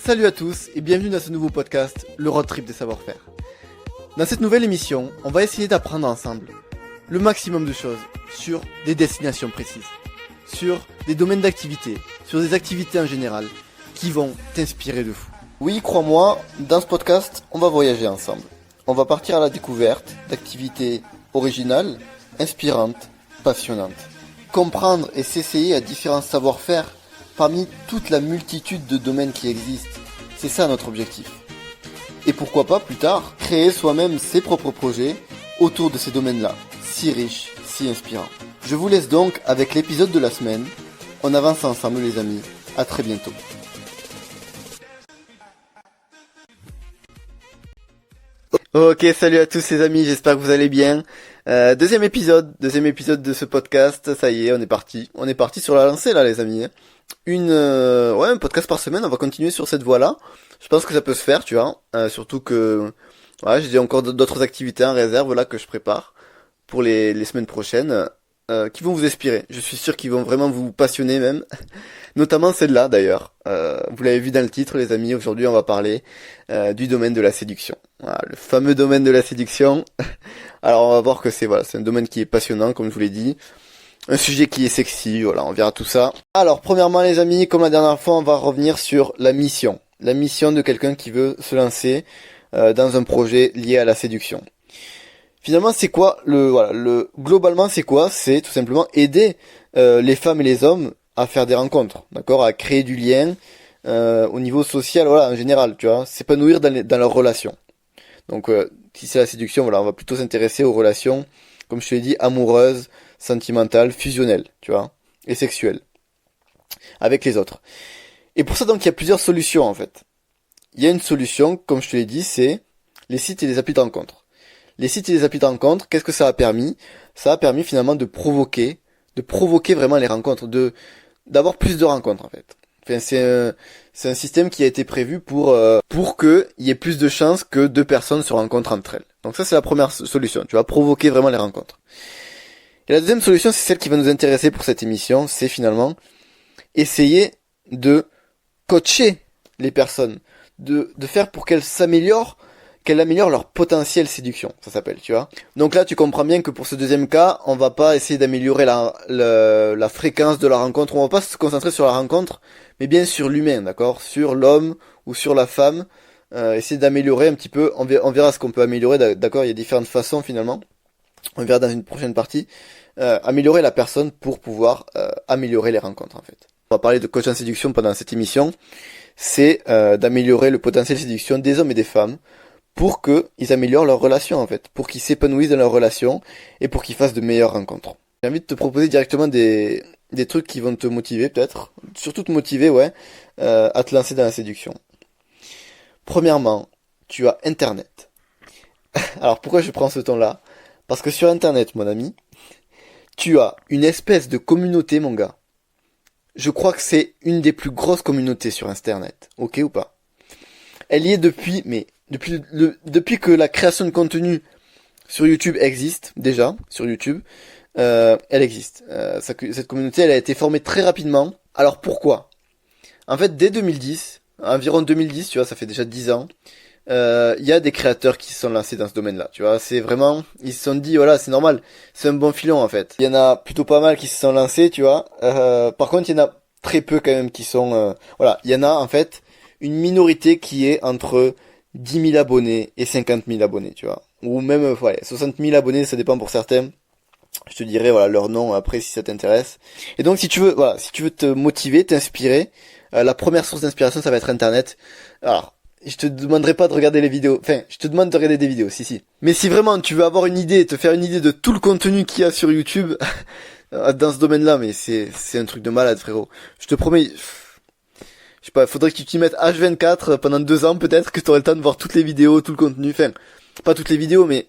Salut à tous et bienvenue dans ce nouveau podcast, le road trip des savoir-faire. Dans cette nouvelle émission, on va essayer d'apprendre ensemble le maximum de choses sur des destinations précises, sur des domaines d'activité, sur des activités en général qui vont t'inspirer de fou. Oui, crois-moi, dans ce podcast, on va voyager ensemble. On va partir à la découverte d'activités originales, inspirantes, passionnantes. Comprendre et s'essayer à différents savoir-faire parmi toute la multitude de domaines qui existent. C'est ça notre objectif. Et pourquoi pas plus tard, créer soi-même ses propres projets autour de ces domaines-là, si riches, si inspirants. Je vous laisse donc avec l'épisode de la semaine. On avance ensemble les amis, à très bientôt. Ok, salut à tous les amis, j'espère que vous allez bien. Deuxième épisode de ce podcast, ça y est, on est parti sur la lancée là les amis. Un podcast par semaine, on va continuer sur cette voie-là. Je pense que ça peut se faire, tu vois. Surtout que, j'ai encore d'autres activités en réserve là que je prépare pour les semaines prochaines, qui vont vous inspirer. Je suis sûr qu'ils vont vraiment vous passionner même. Notamment celle-là d'ailleurs. Vous l'avez vu dans le titre les amis, aujourd'hui on va parler du domaine de la séduction. Voilà, le fameux domaine de la séduction. Alors on va voir que c'est un domaine qui est passionnant comme je vous l'ai dit. Un sujet qui est sexy, voilà, on verra tout ça. Alors premièrement les amis, comme la dernière fois, on va revenir sur la mission. La mission de quelqu'un qui veut se lancer dans un projet lié à la séduction. Finalement c'est quoi globalement c'est quoi? C'est tout simplement aider les femmes et les hommes à faire des rencontres, d'accord, à créer du lien au niveau social, voilà, en général, tu vois, s'épanouir dans leurs relations. Donc si c'est la séduction, voilà, on va plutôt s'intéresser aux relations, comme je te l'ai dit, amoureuses, sentimentales, fusionnelles, tu vois, et sexuelles, avec les autres. Et pour ça, donc, il y a plusieurs solutions, en fait. Il y a une solution, comme je te l'ai dit, c'est les sites et les applis de rencontre. Les sites et les applis de rencontre, qu'est-ce que ça a permis? Ça a permis, finalement, de provoquer vraiment les rencontres, d'avoir plus de rencontres, en fait. Enfin, c'est un système qui a été prévu pour que il y ait plus de chances que deux personnes se rencontrent entre elles. Donc ça, c'est la première solution. Tu vas provoquer vraiment les rencontres. Et la deuxième solution, c'est celle qui va nous intéresser pour cette émission, c'est finalement essayer de coacher les personnes, de faire pour qu'elles améliorent leur potentiel séduction, ça s'appelle, tu vois. Donc là, tu comprends bien que pour ce deuxième cas, on va pas essayer d'améliorer la fréquence de la rencontre, on va pas se concentrer sur la rencontre, mais bien sur l'humain, d'accord, sur l'homme ou sur la femme, essayer d'améliorer un petit peu, on verra ce qu'on peut améliorer, d'accord, il y a différentes façons finalement. On verra dans une prochaine partie, améliorer la personne pour pouvoir améliorer les rencontres en fait. On va parler de coach en séduction pendant cette émission, c'est d'améliorer le potentiel de séduction des hommes et des femmes pour qu'ils améliorent leurs relations en fait, pour qu'ils s'épanouissent dans leurs relations et pour qu'ils fassent de meilleures rencontres. J'ai envie de te proposer directement des trucs qui vont te motiver peut-être, surtout te motiver à te lancer dans la séduction. Premièrement, tu as Internet. Alors pourquoi je prends ce ton-là? Parce que sur Internet, mon ami, tu as une espèce de communauté, mon gars. Je crois que c'est une des plus grosses communautés sur Internet. Ok ou pas? Elle y est depuis que la création de contenu sur YouTube existe, déjà, sur YouTube, elle existe. Cette communauté, elle a été formée très rapidement. Alors pourquoi? En fait, dès 2010, environ 2010, tu vois, ça fait déjà 10 ans, il y a des créateurs qui se sont lancés dans ce domaine-là, tu vois, c'est vraiment, ils se sont dit, voilà, c'est normal, c'est un bon filon, en fait. Il y en a plutôt pas mal qui se sont lancés, tu vois, par contre, il y en a très peu, quand même, qui sont, il y en a, en fait, une minorité qui est entre 10 000 abonnés et 50 000 abonnés, tu vois, ou même, 60 000 abonnés, ça dépend pour certains. Je te dirai, leur nom après, si ça t'intéresse. Et donc, si tu veux te motiver, t'inspirer, la première source d'inspiration, ça va être Internet. Alors, je te demanderai pas de regarder les vidéos. Enfin, je te demande de regarder des vidéos, si. Mais si vraiment tu veux avoir une idée, te faire une idée de tout le contenu qu'il y a sur YouTube, dans ce domaine-là, mais c'est un truc de malade, frérot. Je te promets, je sais pas, faudrait que tu t'y mettes H24 pendant 2 ans, peut-être, que tu aurais le temps de voir toutes les vidéos, tout le contenu. Enfin, pas toutes les vidéos, mais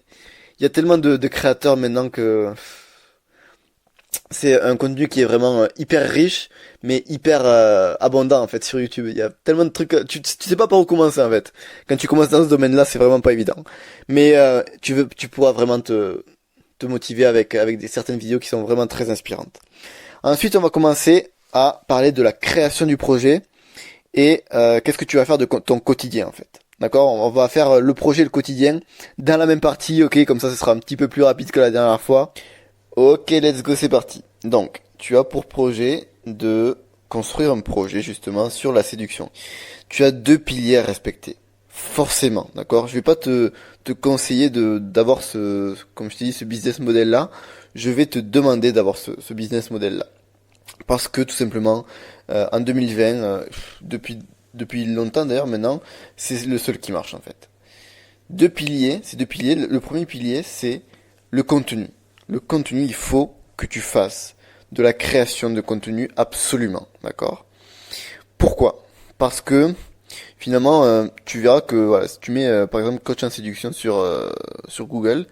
il y a tellement de créateurs maintenant que c'est un contenu qui est vraiment hyper riche, mais hyper abondant en fait sur YouTube. Il y a tellement de trucs, tu sais pas par où commencer en fait. Quand tu commences dans ce domaine-là, c'est vraiment pas évident. Mais tu pourras vraiment te motiver avec certaines vidéos qui sont vraiment très inspirantes. Ensuite, on va commencer à parler de la création du projet et qu'est-ce que tu vas faire de ton quotidien en fait. D'accord? On va faire le projet, le quotidien dans la même partie, ok? Comme ça, ce sera un petit peu plus rapide que la dernière fois. Ok, let's go, c'est parti. Donc, tu as pour projet de construire un projet justement sur la séduction. Tu as deux piliers à respecter. Forcément, d'accord? Je vais pas te conseiller d'avoir comme je t'ai dit, ce business model là. Je vais te demander d'avoir ce business model là. Parce que tout simplement, en 2020, depuis longtemps d'ailleurs maintenant, c'est le seul qui marche en fait. Deux piliers, ces deux piliers. Le premier pilier, c'est le contenu. Le contenu, il faut que tu fasses de la création de contenu absolument, d'accord? Pourquoi? Parce que finalement, tu verras que voilà, si tu mets par exemple coach en séduction sur Google,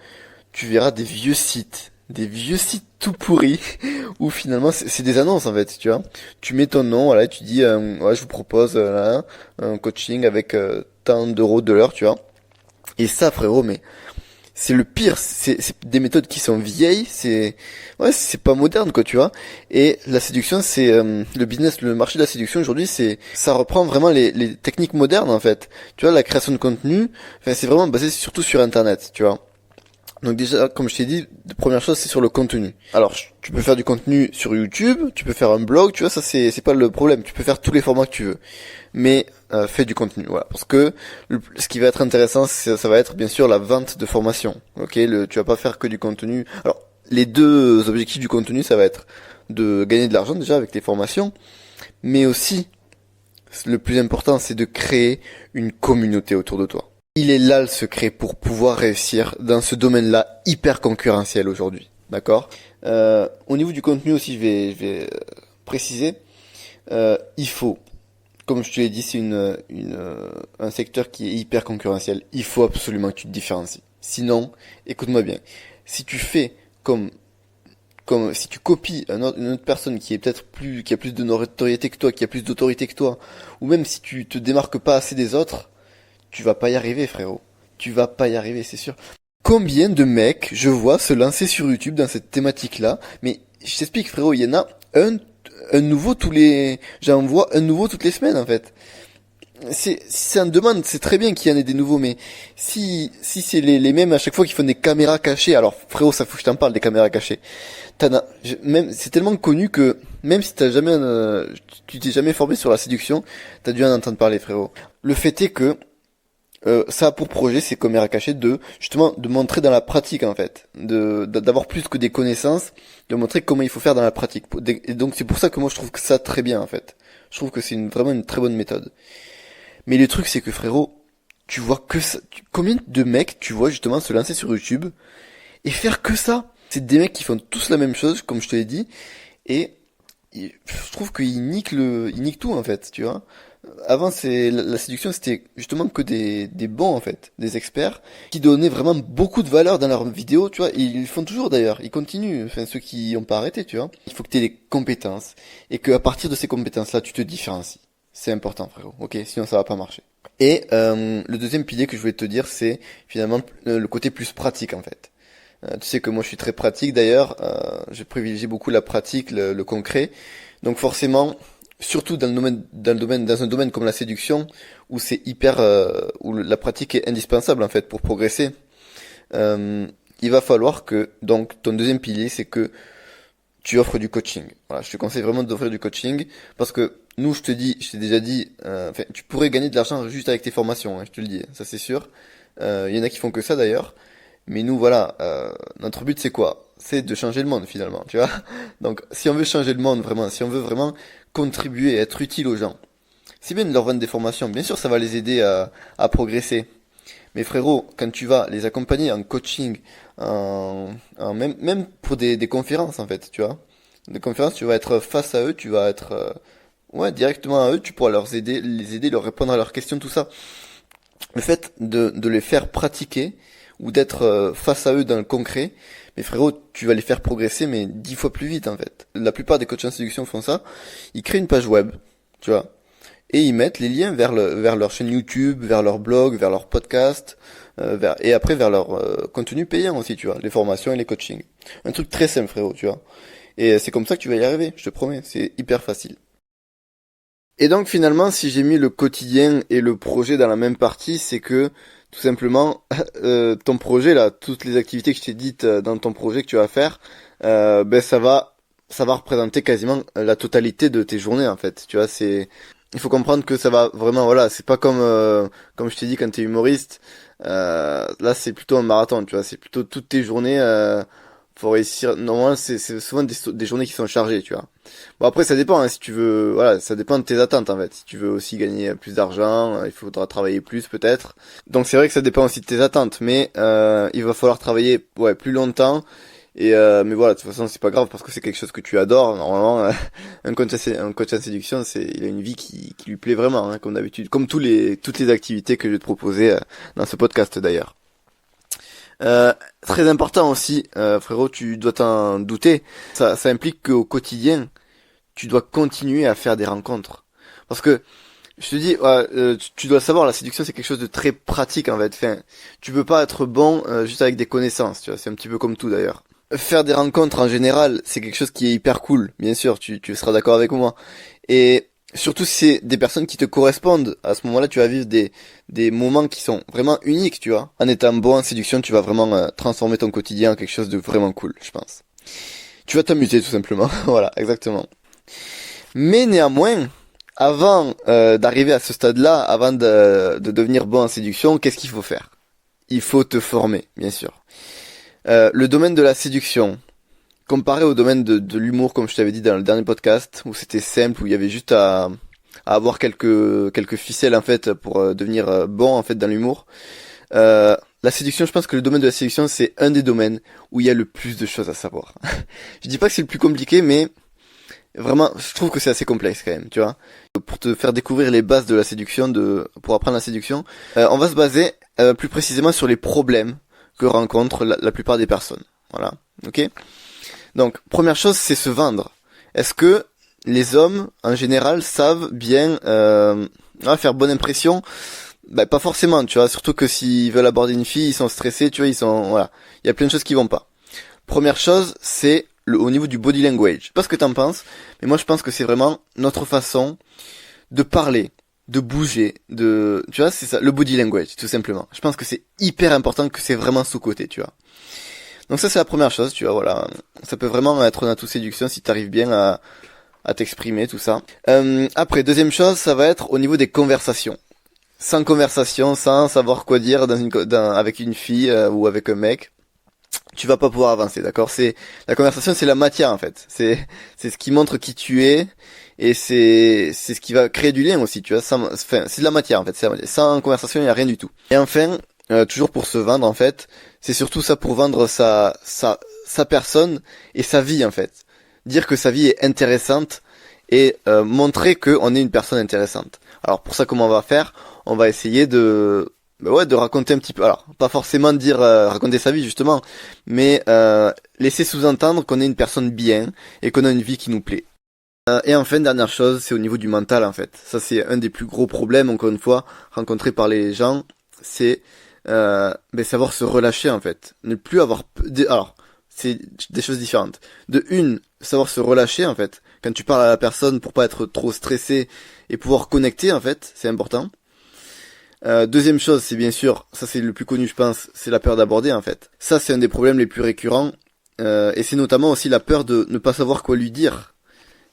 tu verras des vieux sites tout pourris où finalement c'est des annonces en fait, tu vois. Tu mets ton nom, voilà, tu dis ouais, je vous propose là, un coaching avec tant d'euros de l'heure, tu vois. Et ça, frérot, mais c'est le pire, c'est des méthodes qui sont vieilles, c'est pas moderne quoi, tu vois. Et la séduction, c'est le business, le marché de la séduction aujourd'hui, ça reprend vraiment les techniques modernes en fait. Tu vois, la création de contenu, enfin, c'est vraiment basé surtout sur internet, tu vois. Donc déjà, comme je t'ai dit, la première chose, c'est sur le contenu. Alors, tu peux faire du contenu sur YouTube, tu peux faire un blog, tu vois, ça c'est pas le problème. Tu peux faire tous les formats que tu veux, mais fais du contenu, voilà. Parce que ce qui va être intéressant, ça va être bien sûr la vente de formation. Ok, tu vas pas faire que du contenu. Alors, les deux objectifs du contenu, ça va être de gagner de l'argent déjà avec tes formations, mais aussi le plus important, c'est de créer une communauté autour de toi. Il est là le secret pour pouvoir réussir dans ce domaine-là hyper concurrentiel aujourd'hui. D'accord? Au niveau du contenu aussi, je vais préciser. Il faut, comme je te l'ai dit, c'est un secteur qui est hyper concurrentiel. Il faut absolument que tu te différencies. Sinon, écoute-moi bien. Si tu fais comme si tu copies une autre personne qui est peut-être qui a plus de notoriété que toi, qui a plus d'autorité que toi, ou même si tu te démarques pas assez des autres, tu vas pas y arriver, frérot. Tu vas pas y arriver, c'est sûr. Combien de mecs je vois se lancer sur YouTube dans cette thématique-là? Mais je t'explique, frérot, il y en a un nouveau j'en vois un nouveau toutes les semaines, en fait. C'est un demande, c'est très bien qu'il y en ait des nouveaux, mais si c'est les mêmes à chaque fois qui font des caméras cachées, alors frérot, ça faut que je t'en parle des caméras cachées. Même, c'est tellement connu que même si tu t'es jamais formé sur la séduction, t'as dû en entendre parler, frérot. Le fait est que ça a pour projet, ces caméras cachées, justement de montrer dans la pratique en fait, d'avoir plus que des connaissances, de montrer comment il faut faire dans la pratique. Et donc c'est pour ça que moi je trouve que ça très bien en fait. Je trouve que c'est vraiment une très bonne méthode. Mais le truc c'est que frérot, tu vois que ça, combien de mecs tu vois justement se lancer sur YouTube et faire que ça? C'est des mecs qui font tous la même chose, comme je te l'ai dit, et je trouve ils niquent tout en fait, tu vois. Avant, la séduction, c'était justement que des bons, en fait, des experts, qui donnaient vraiment beaucoup de valeur dans leurs vidéos, tu vois, et ils le font toujours d'ailleurs, ils continuent, enfin, ceux qui n'ont pas arrêté, tu vois. Il faut que tu aies des compétences, et qu'à partir de ces compétences-là, tu te différencies. C'est important, frérot, ok, sinon ça va pas marcher. Et le deuxième pilier que je voulais te dire, c'est finalement le côté plus pratique, en fait. Tu sais que moi je suis très pratique d'ailleurs, je privilégie beaucoup la pratique, le concret. Donc forcément, surtout dans un domaine comme la séduction, où c'est où la pratique est indispensable en fait pour progresser. Il va falloir que donc ton deuxième pilier, c'est que tu offres du coaching. Voilà, je te conseille vraiment d'offrir du coaching parce que nous, je t'ai déjà dit, enfin, tu pourrais gagner de l'argent juste avec tes formations, hein, je te le dis, ça c'est sûr. Il y en a qui font que ça d'ailleurs. Mais nous, voilà, notre but c'est quoi? C'est de changer le monde finalement, tu vois? Donc, si on veut changer le monde vraiment, si on veut vraiment contribuer et être utile aux gens, c'est bien de leur vendre des formations. Bien sûr, ça va les aider à progresser. Mais frérot, quand tu vas les accompagner en coaching, même pour des conférences en fait, tu vois? Des conférences, tu vas être face à eux, tu vas être ouais, directement à eux, tu pourras les aider, leur répondre à leurs questions, tout ça. Le fait de les faire pratiquer ou d'être face à eux dans le concret, mais frérot, tu vas les faire progresser mais 10 fois plus vite en fait. La plupart des coachs en séduction font ça. Ils créent une page web, tu vois, et ils mettent les liens vers leur chaîne YouTube, vers leur blog, vers leur podcast, et après vers leur contenu payant aussi, tu vois, les formations et les coachings. Un truc très simple, frérot, tu vois. Et c'est comme ça que tu vas y arriver, je te promets, c'est hyper facile. Et donc finalement, si j'ai mis le quotidien et le projet dans la même partie, c'est que tout simplement, ton projet là, toutes les activités que je t'ai dites dans ton projet que tu vas faire, ça va représenter quasiment la totalité de tes journées en fait. Tu vois, il faut comprendre que ça va vraiment, voilà, c'est pas comme je t'ai dit quand t'es humoriste. Là, c'est plutôt un marathon, tu vois, c'est plutôt toutes tes journées. Faut réussir. Normalement, c'est souvent des journées qui sont chargées, tu vois. Bon après, ça dépend. Hein, si tu veux, voilà, ça dépend de tes attentes en fait. Si tu veux aussi gagner plus d'argent, il faudra travailler plus peut-être. Donc c'est vrai que ça dépend aussi de tes attentes, mais il va falloir travailler, ouais, plus longtemps. Et mais voilà, de toute façon, c'est pas grave parce que c'est quelque chose que tu adores. Normalement, un coach en séduction, il a une vie qui lui plaît vraiment, hein, comme d'habitude, comme toutes les activités que je vais te proposer dans ce podcast d'ailleurs. Très important aussi, frérot, tu dois t'en douter. Ça implique qu'au quotidien, tu dois continuer à faire des rencontres. Parce que je te dis, ouais, tu dois le savoir, la séduction c'est quelque chose de très pratique en fait. Enfin, tu peux pas être bon juste avec des connaissances, tu vois. C'est un petit peu comme tout d'ailleurs. Faire des rencontres en général, c'est quelque chose qui est hyper cool, bien sûr, tu seras d'accord avec moi. Et surtout si c'est des personnes qui te correspondent, à ce moment-là, tu vas vivre des moments qui sont vraiment uniques, tu vois. En étant bon en séduction, tu vas vraiment transformer ton quotidien en quelque chose de vraiment cool, je pense. Tu vas t'amuser tout simplement, voilà, exactement. Mais néanmoins, avant d'arriver à ce stade-là, avant de devenir bon en séduction, qu'est-ce qu'il faut faire? Il faut te former, bien sûr. Le domaine de la séduction, comparé au domaine de l'humour, comme je t'avais dit dans le dernier podcast, où c'était simple, où il y avait juste à avoir quelques ficelles en fait pour devenir bon en fait dans l'humour. La séduction, je pense que le domaine de la séduction, c'est un des domaines où il y a le plus de choses à savoir. Je dis pas que c'est le plus compliqué, mais vraiment, je trouve que c'est assez complexe quand même, tu vois. Pour te faire découvrir les bases de la séduction, pour apprendre la séduction, on va se baser plus précisément sur les problèmes que rencontrent la plupart des personnes. Voilà, ok. Donc, première chose, c'est se vendre. Est-ce que les hommes, en général, savent bien faire bonne impression? Bah, pas forcément, tu vois. Surtout que s'ils veulent aborder une fille, ils sont stressés, tu vois, voilà. Il y a plein de choses qui vont pas. Première chose, c'est au niveau du body language. Je sais pas ce que t'en penses, mais moi je pense que c'est vraiment notre façon de parler, de bouger, tu vois, c'est ça, le body language, tout simplement. Je pense que c'est hyper important, que c'est vraiment sous-côté, tu vois. Donc ça c'est la première chose, tu vois, voilà. Ça peut vraiment être une atout séduction si t'arrives bien à t'exprimer, tout ça. Après, deuxième chose, ça va être au niveau des conversations. Sans conversation, sans savoir quoi dire avec une fille ou avec un mec, tu vas pas pouvoir avancer, d'accord? La conversation, c'est la matière en fait. C'est ce qui montre qui tu es et c'est ce qui va créer du lien aussi, tu vois. C'est de la matière en fait. Sans conversation, il y a rien du tout. Et enfin, toujours pour se vendre en fait, c'est surtout ça pour vendre sa personne et sa vie en fait. Dire que sa vie est intéressante et montrer que on est une personne intéressante. Alors pour ça, comment on va faire? On va essayer de raconter un petit peu. Alors, pas forcément dire raconter sa vie justement, mais laisser sous-entendre qu'on est une personne bien et qu'on a une vie qui nous plaît. Et enfin, dernière chose, c'est au niveau du mental en fait. Ça, c'est un des plus gros problèmes, encore une fois, rencontrés par les gens, c'est savoir se relâcher en fait. Ne plus avoir... Alors, c'est des choses différentes. De une, savoir se relâcher en fait. Quand tu parles à la personne pour pas être trop stressé et pouvoir connecter en fait, c'est important. Deuxième chose, c'est bien sûr, ça c'est le plus connu je pense, c'est la peur d'aborder en fait. Ça c'est un des problèmes les plus récurrents et c'est notamment aussi la peur de ne pas savoir quoi lui dire.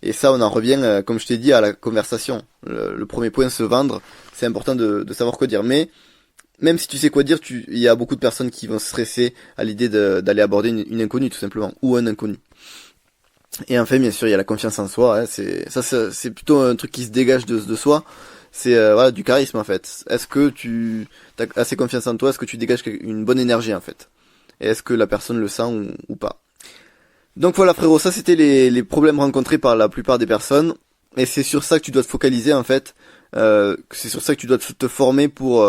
Et ça on en revient, comme je t'ai dit, à la conversation. Le premier point, se vendre, c'est important de savoir quoi dire. Mais même si tu sais quoi dire, il y a beaucoup de personnes qui vont se stresser à l'idée d'aller aborder une inconnue tout simplement, ou un inconnu. Et enfin bien sûr il y a la confiance en soi, hein, c'est plutôt un truc qui se dégage de soi. C'est voilà, du charisme en fait. Est-ce que tu as assez confiance en toi? Est-ce que tu dégages une bonne énergie en fait? Et est-ce que la personne le sent ou pas? Donc voilà frérot, ça c'était les problèmes rencontrés par la plupart des personnes. Et c'est sur ça que tu dois te focaliser en fait. C'est sur ça que tu dois te former pour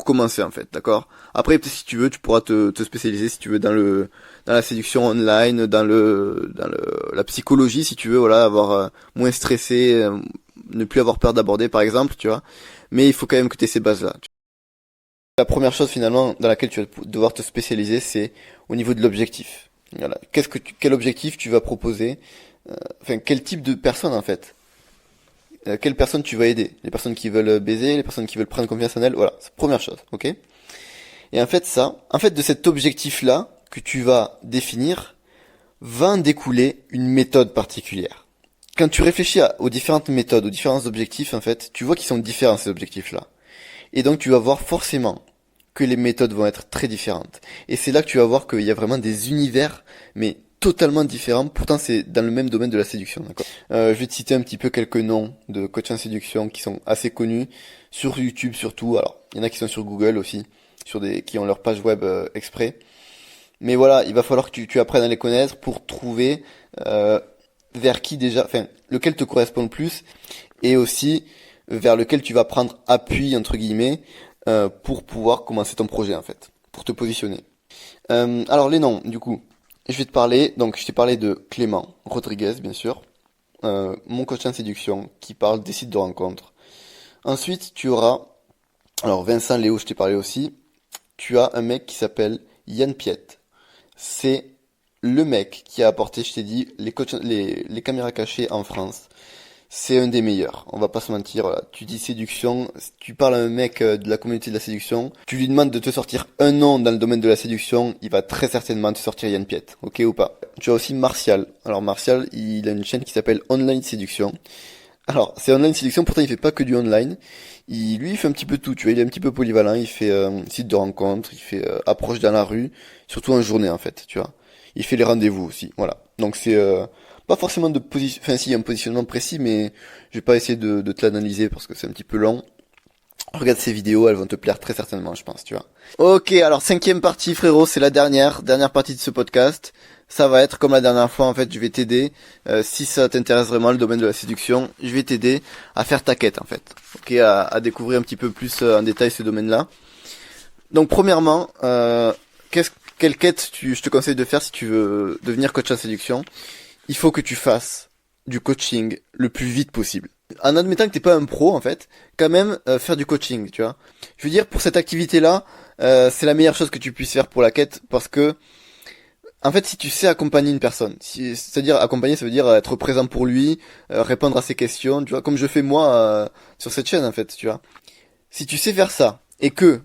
commencer en fait, d'accord? Après si tu veux, tu pourras te spécialiser si tu veux dans la séduction online, dans la psychologie si tu veux, voilà, avoir moins stressé, ne plus avoir peur d'aborder par exemple, tu vois. Mais il faut quand même que tu aies ces bases-là. La première chose finalement dans laquelle tu vas devoir te spécialiser, c'est au niveau de l'objectif. Voilà. Quel objectif tu vas proposer? Enfin, quel type de personne en fait? quelles personnes tu vas aider. Les personnes qui veulent baiser, les personnes qui veulent prendre confiance en elles, voilà, c'est la première chose, ok? Et en fait de cet objectif-là que tu vas définir, va en découler une méthode particulière. Quand tu réfléchis aux différentes méthodes, aux différents objectifs, en fait, tu vois qu'ils sont différents ces objectifs-là. Et donc tu vas voir forcément que les méthodes vont être très différentes. Et c'est là que tu vas voir qu'il y a vraiment des univers, mais totalement différents. Pourtant, c'est dans le même domaine de la séduction, d'accord. Je vais te citer un petit peu quelques noms de coachs en séduction qui sont assez connus sur YouTube surtout. Alors, il y en a qui sont sur Google aussi, qui ont leur page web exprès. Mais voilà, il va falloir que tu apprennes à les connaître pour trouver vers qui déjà, enfin, lequel te correspond le plus, et aussi vers lequel tu vas prendre appui entre guillemets pour pouvoir commencer ton projet en fait, pour te positionner. Alors les noms, du coup, je vais te parler. Donc je t'ai parlé de Clément Rodriguez, bien sûr, mon coach en séduction, qui parle des sites de rencontres. Ensuite, tu auras, alors Vincent Léo, je t'ai parlé aussi. Tu as un mec qui s'appelle Yann Piette. C'est le mec qui a apporté, je t'ai dit, les caméras cachées en France. C'est un des meilleurs, on va pas se mentir. Voilà. Tu dis séduction, tu parles à un mec de la communauté de la séduction, tu lui demandes de te sortir un nom dans le domaine de la séduction, il va très certainement te sortir Yann Piette, ok ou pas. Tu as aussi Martial. Alors Martial, il a une chaîne qui s'appelle Online Séduction. Alors c'est Online Séduction, pourtant il fait pas que du online. Il fait un petit peu tout, tu vois, il est un petit peu polyvalent, il fait site de rencontre, il fait approche dans la rue, surtout en journée en fait, tu vois. Il fait les rendez-vous aussi, voilà. Donc c'est pas forcément de position, enfin si, il y a un positionnement précis, mais je vais pas essayer de te l'analyser parce que c'est un petit peu long. Regarde ces vidéos, elles vont te plaire très certainement, je pense, tu vois. Ok, alors 5e partie, frérot, c'est la dernière partie de ce podcast. Ça va être comme la dernière fois, en fait, je vais t'aider. Si ça t'intéresse vraiment le domaine de la séduction, je vais t'aider à faire ta quête, en fait. Ok, à découvrir un petit peu plus en détail ce domaine-là. Donc, premièrement, quelle quête je te conseille de faire si tu veux devenir coach en séduction? Il faut que tu fasses du coaching le plus vite possible. En admettant que t'es pas un pro, en fait, quand même faire du coaching, tu vois. Je veux dire, pour cette activité-là, c'est la meilleure chose que tu puisses faire pour la quête, parce que, en fait, si tu sais accompagner une personne, c'est-à-dire accompagner, ça veut dire être présent pour lui, répondre à ses questions, tu vois, comme je fais moi sur cette chaîne, en fait, tu vois. Si tu sais faire ça, et que,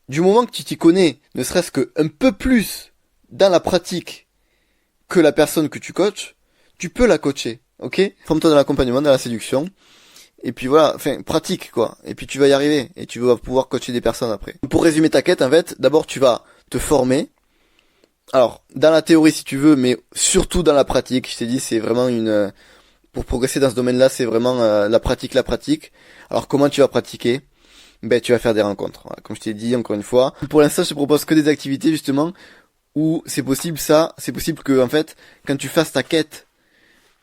du moment que tu t'y connais, ne serait-ce que un peu plus dans la pratique que la personne que tu coaches, tu peux la coacher, ok? Forme-toi dans l'accompagnement, dans la séduction, et puis voilà, enfin, pratique, quoi. Et puis tu vas y arriver, et tu vas pouvoir coacher des personnes après. Pour résumer ta quête, en fait, d'abord tu vas te former. Alors, dans la théorie si tu veux, mais surtout dans la pratique, je t'ai dit, c'est vraiment pour progresser dans ce domaine-là, c'est vraiment la pratique. Alors comment tu vas pratiquer? Ben, tu vas faire des rencontres. Voilà, comme je t'ai dit, encore une fois. Pour l'instant, je te propose que des activités, justement, où c'est possible que, en fait, quand tu fasses ta quête,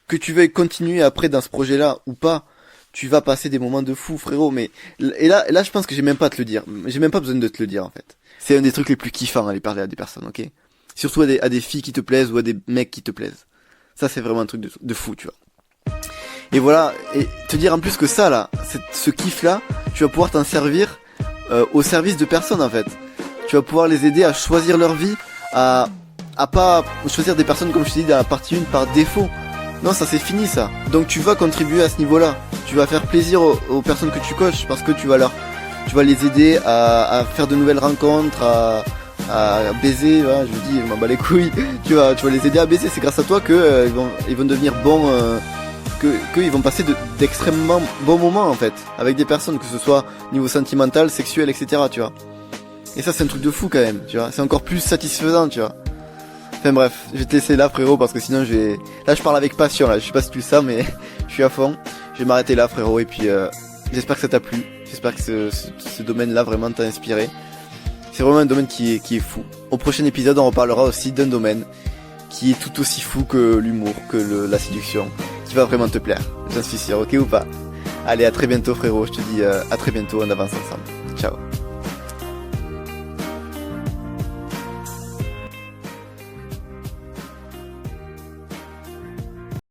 que tu veuilles continuer après dans ce projet-là ou pas, tu vas passer des moments de fou, frérot. Et là, je pense que j'ai même pas à te le dire. J'ai même pas besoin de te le dire, en fait. C'est un des trucs les plus kiffants, aller parler à des personnes, ok? Surtout à des filles qui te plaisent ou à des mecs qui te plaisent. Ça, c'est vraiment un truc de fou, tu vois. Et voilà, et te dire en plus que ça, là, ce kiff-là, tu vas pouvoir t'en servir au service de personnes, en fait. Tu vas pouvoir les aider à choisir leur vie, à pas choisir des personnes, comme je t'ai dit, dans la partie 1 par défaut. Non, ça c'est fini, ça. Donc tu vas contribuer à ce niveau-là. Tu vas faire plaisir aux personnes que tu coaches, parce que tu vas les aider à faire de nouvelles rencontres, à baiser, voilà, je vous dis, je m'en bats les couilles. Tu vas les aider à baiser, c'est grâce à toi que ils vont devenir bons, que ils vont passer d'extrêmement bons moments, en fait, avec des personnes, que ce soit niveau sentimental, sexuel, etc., tu vois. Et ça, c'est un truc de fou, quand même, tu vois. C'est encore plus satisfaisant, tu vois. Enfin bref, je vais te laisser là, frérot, parce que sinon là je parle avec passion, là, je sais pas si tu le sais, mais je suis à fond. Je vais m'arrêter là, frérot, et puis j'espère que ça t'a plu. J'espère que ce domaine-là vraiment t'a inspiré. C'est vraiment un domaine qui est fou. Au prochain épisode, on reparlera aussi d'un domaine qui est tout aussi fou que l'humour, que la séduction, qui va vraiment te plaire. J'en suis sûr, ok ou pas? Allez, à très bientôt, frérot, je te dis à très bientôt, on avance ensemble.